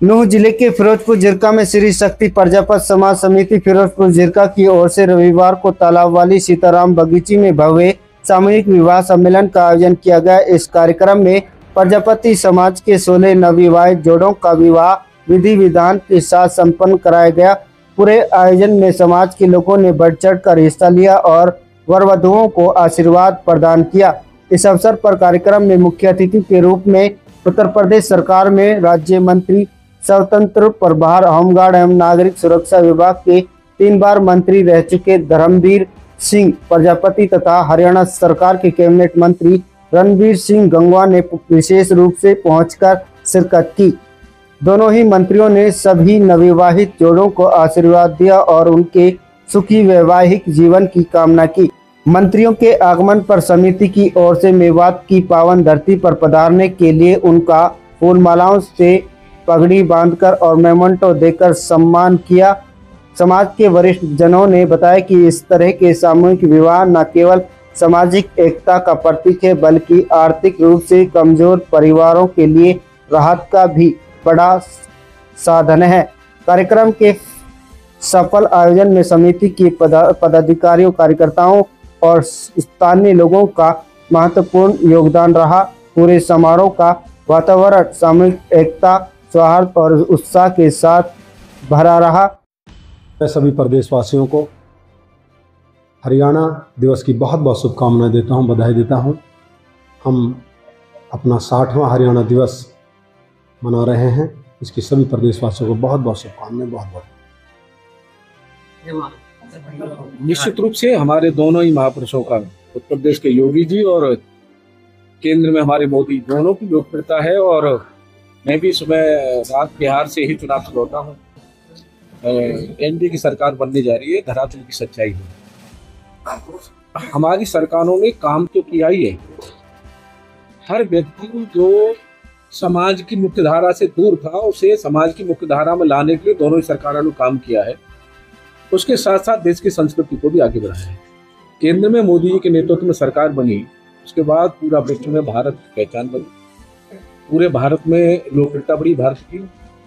नूंह जिले के फिरोजपुर झिरका में श्री शक्ति प्रजापत समाज समिति फिरोजपुर झिरका की ओर से रविवार को तालाब वाली सीताराम बगीची में भव्य सामूहिक विवाह सम्मेलन का आयोजन किया गया। इस कार्यक्रम में प्रजापति समाज के 16 नवविवाहित जोड़ों का विवाह विधि विधान के साथ संपन्न कराया गया। पूरे आयोजन में समाज के लोगों ने बढ़ चढ़ कर हिस्सा लिया और वर वधुओं को आशीर्वाद प्रदान किया। इस अवसर पर कार्यक्रम में मुख्य अतिथि के रूप में उत्तर प्रदेश सरकार में राज्य मंत्री स्वतंत्र प्रभार होमगार्ड एवं नागरिक सुरक्षा विभाग के 3 बार मंत्री रह चुके धर्मवीर सिंह प्रजापति तथा हरियाणा सरकार के कैबिनेट मंत्री रणवीर सिंह गंगवा ने विशेष रूप से पहुंचकर शिरकत की। दोनों ही मंत्रियों ने सभी नवविवाहित जोड़ों को आशीर्वाद दिया और उनके सुखी वैवाहिक जीवन की कामना की। मंत्रियों के आगमन पर समिति की ओर से मेवात की पावन धरती पर पधारने के लिए उनका फूल मालाओं से पगड़ी बांधकर और मेमेंटो देकर सम्मान किया। समाज के वरिष्ठ जनों ने बताया कि इस तरह के सामूहिक विवाह न केवल सामाजिक एकता का प्रतीक है बल्कि आर्थिक रूप से कमजोर परिवारों के लिए राहत का भी बड़ा साधन है। कार्यक्रम के सफल आयोजन में समिति के पदाधिकारियों, कार्यकर्ताओं और स्थानीय लोगों का महत्वपूर्ण योगदान रहा। पूरे समारोह का वातावरण सामूहिक एकता, सौहार्द और उत्साह के साथ भरा रहा। मैं सभी प्रदेशवासियों को हरियाणा दिवस की बहुत बहुत शुभकामनाएं देता हूं, बधाई देता हूं। हम अपना 60वां हरियाणा दिवस मना रहे हैं। इसकी सभी प्रदेशवासियों को बहुत बहुत शुभकामनाएं। बहुत बहुत निश्चित रूप से हमारे दोनों ही महापुरुषों का, उत्तर प्रदेश के योगी जी और केंद्र में हमारे मोदी, दोनों की लोकप्रियता है। और मैं भी सुबह रात बिहार से ही चुनाव से लौटा हूँ। एनडीए की सरकार बनने जा रही है, धरातल की सच्चाई है। हमारी सरकारों ने काम तो किया ही है। हर व्यक्ति जो समाज की मुख्यधारा से दूर था उसे समाज की मुख्यधारा में लाने के लिए दोनों ही सरकारों ने काम किया है। उसके साथ साथ देश की संस्कृति को भी आगे बढ़ाया है। केंद्र में मोदी जी के नेतृत्व में सरकार बनी, उसके बाद पूरा विश्व में भारत की पहचान बनी, पूरे भारत में लोकप्रियता बढ़ी भारत की,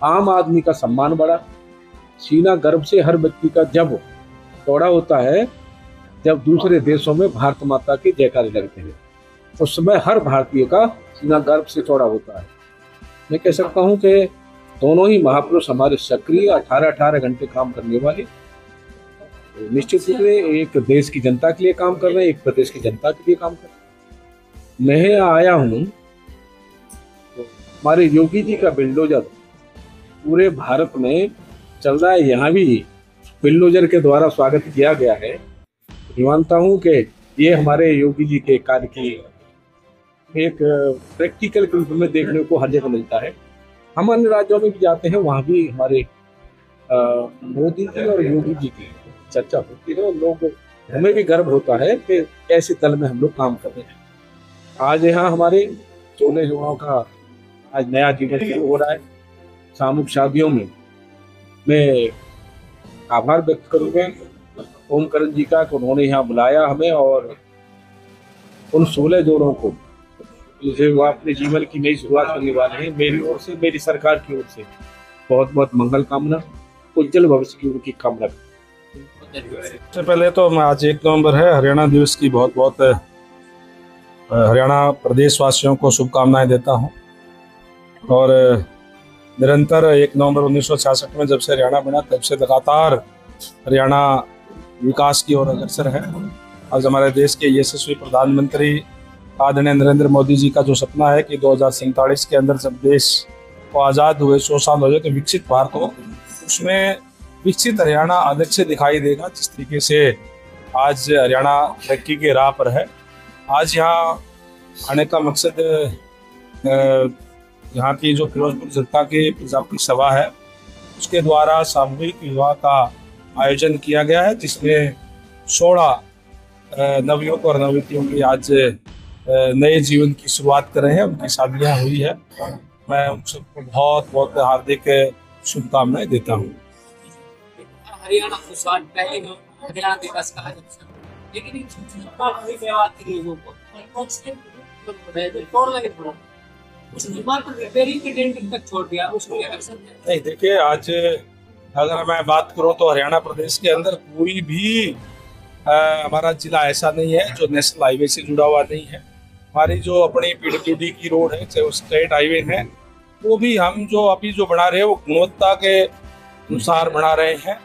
आम आदमी का सम्मान बढ़ा। सीना गर्व से हर व्यक्ति का जब दौड़ा होता है, जब दूसरे देशों में भारत माता के जयकारे लगते हैं, उस समय हर भारतीय का सीना गर्व से चौड़ा होता है। मैं कह सकता हूँ कि दोनों ही महापुरुष हमारे सक्रिय 18-18 घंटे काम करने वाले, निश्चित रूप से एक देश की जनता के लिए काम कर रहे हैं, एक प्रदेश की जनता के लिए काम कर रहे हैं। मैं आया हूँ तो हमारे योगी जी का बिल्डोजर पूरे भारत में चल रहा है, यहाँ भी बिल्डोजर के द्वारा स्वागत किया गया है। मैं मानता हूँ कि ये हमारे योगी जी के कार्य की एक प्रैक्टिकल के रूप में देखने को हर जगह मिलता है। हम अन्य राज्यों में भी जाते हैं, वहाँ भी हमारे मोदी जी और योगी जी की चर्चा होती है और लोग, हमें भी गर्व होता है कि ऐसे दल में हम लोग काम कर रहे हैं। आज यहाँ हमारे 16 युवाओं का आज नया जीवन शुरू हो रहा है। सामूहिक शादियों में मैं आभार व्यक्त करूँगा ओमकरण जी का कि उन्होंने यहाँ बुलाया हमें, और उन 16 जोड़ों को जो वो अपने जीवन की नई शुरुआत करने वाले हैं, मेरी ओर से, मेरी सरकार की ओर से बहुत बहुत मंगल कामना, उज्जवल भविष्य की उनकी कामना। सबसे पहले तो आज 1 नवंबर है, हरियाणा दिवस की बहुत बहुत हरियाणा प्रदेशवासियों को शुभकामनाएं देता हूं। और निरंतर 1 नवंबर 1966 में जब से हरियाणा बना तब से लगातार हरियाणा विकास की ओर अग्रसर है। आज हमारे देश के यशस्वी प्रधानमंत्री आदरणीय नरेंद्र मोदी जी का जो सपना है कि 2047 के अंदर जब देश को आज़ाद हुए 100 साल हो जाए तो विकसित भारत हो, उसमें विकसित हरियाणा अलग से दिखाई देगा। जिस तरीके से आज हरियाणा तरक्की के राह पर है, आज यहाँ आने का मकसद यहाँ की जो फिरोजपुर झिरका की प्रजापति सभा है उसके द्वारा सामूहिक विवाह का आयोजन किया गया है, जिसमें 16 नवयुवक और नवयुवतियों की आज नए जीवन की शुरुआत कर रहे हैं, उनकी शादियाँ हुई है। मैं उन सबको बहुत बहुत हार्दिक शुभकामनाएं देता हूँ। हरियाणा हरियाणा दिवस कहा जाता है, लेकिन उस निर्माण को रिपेयरिंग के टेंडर तक छोड़ दिया, उसको क्या कर सकते हैं? नहीं, देखिए, आज अगर मैं बात करूं तो हरियाणा प्रदेश के अंदर कोई भी हमारा जिला ऐसा नहीं है जो नेशनल हाईवे से जुड़ा हुआ नहीं है। हमारी जो अपनी पीडब्ल्यूडी की रोड है, चाहे वो स्टेट हाईवे है, वो भी हम जो अभी जो बना रहे हैं वो गुणवत्ता के अनुसार बना रहे हैं।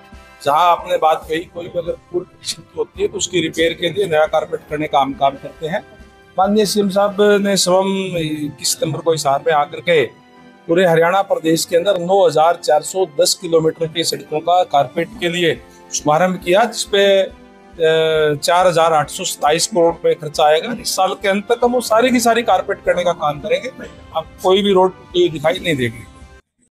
जहाँ आपने बात कही, कोई भी अगर पूरी क्षति होती है तो उसकी रिपेयर के लिए नया कारपेट करने का हम काम करते हैं। माननीय सीएम साहब ने 21 सितंबर को हिसार में आकर के पूरे हरियाणा प्रदेश के अंदर 9,410 किलोमीटर की सड़कों का कारपेट के लिए शुभारंभ किया, जिसपे 4,827 करोड़ रुपए खर्चा आएगा। इस साल के अंत तक हम वो सारी की सारी कारपेट करने का काम करेंगे। अब कोई भी रोड दिखाई नहीं देगी।